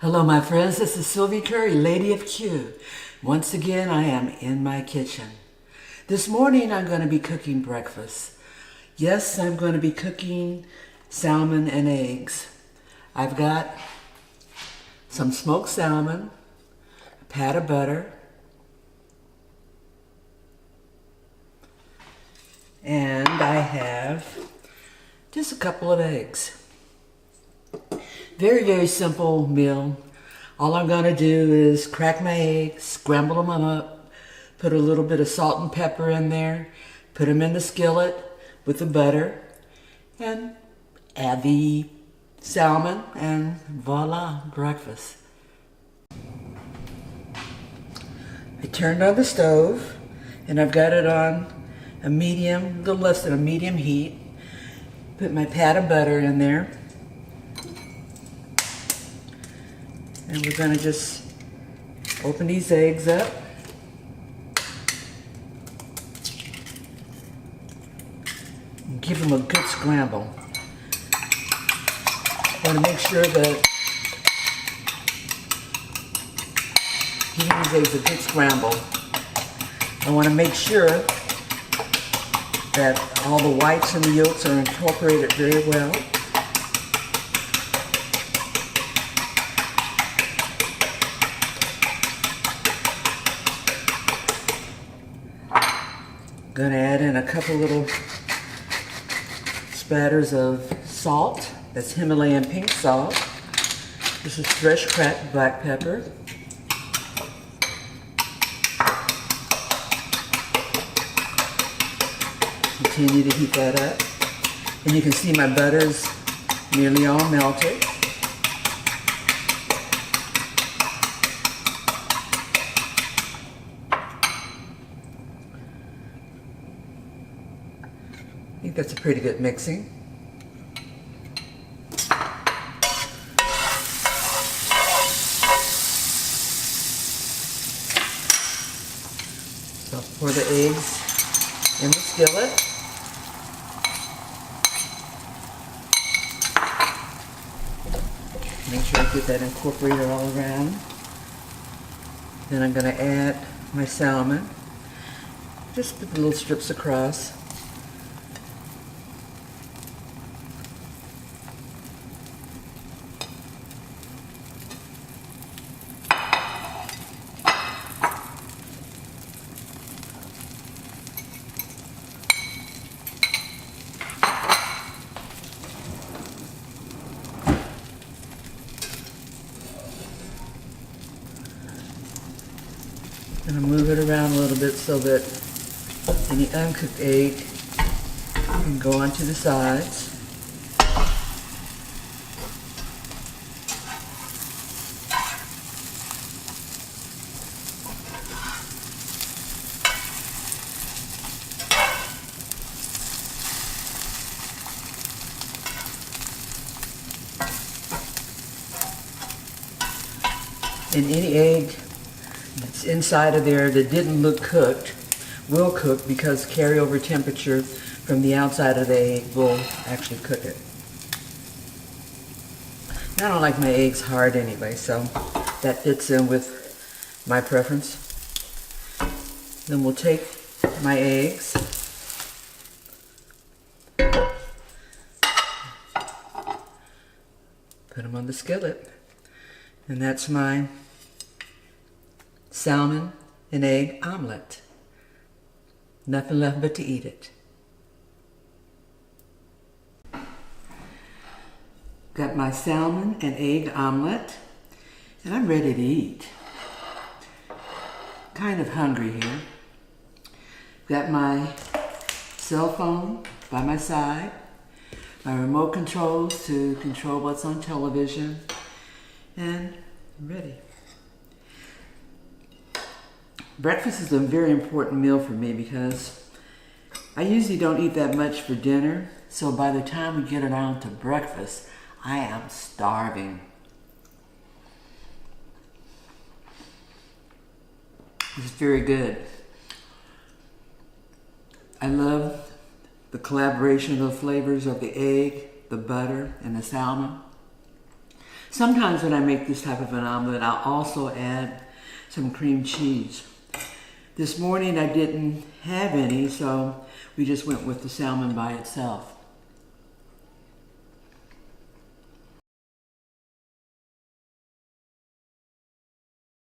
Hello my friends, this is Sylvie Curry, Lady of Q. Once again, I am in my kitchen. This morning I'm going to be cooking breakfast. Yes, I'm going to be cooking salmon and eggs. I've got some smoked salmon, a pat of butter, and I have just a couple of eggs. Very, very simple meal. All I'm going to do is crack my eggs, scramble them up, put a little bit of salt and pepper in there, put them in the skillet with the butter, and add the salmon, and voila, breakfast. I turned on the stove, and I've got it on a medium, a little less than a medium heat. Put my pat of butter in there. And we're going to just open these eggs up. And give them a good scramble. I want to make sure that giving these eggs a good scramble. I want to make sure that all the whites and the yolks are incorporated very well. Going to add in a couple little spatters of salt. That's Himalayan pink salt. This is fresh cracked black pepper. Continue to heat that up. And you can see my butter's nearly all melted. I think that's a pretty good mixing. So pour the eggs in the skillet. Make sure I get that incorporated all around. Then I'm going to add my salmon. Just put the little strips across. I'm going to move it around a little bit so that any uncooked egg can go onto the sides. And any egg that's inside of there that didn't look cooked will cook, because carryover temperature from the outside of the egg will actually cook it. I don't like my eggs hard anyway, so that fits in with my preference. Then we'll take my eggs, put them on the skillet, and that's my salmon and egg omelette. Nothing left but to eat it. Got my salmon and egg omelette, and I'm ready to eat. Kind of hungry here. Got my cell phone by my side, my remote controls to control what's on television, and I'm ready. Breakfast is a very important meal for me because I usually don't eat that much for dinner, so by the time we get around to breakfast, I am starving. It's very good. I love the collaboration of the flavors of the egg, the butter, and the salmon. Sometimes when I make this type of an omelet, I'll also add some cream cheese. This morning I didn't have any, so we just went with the salmon by itself.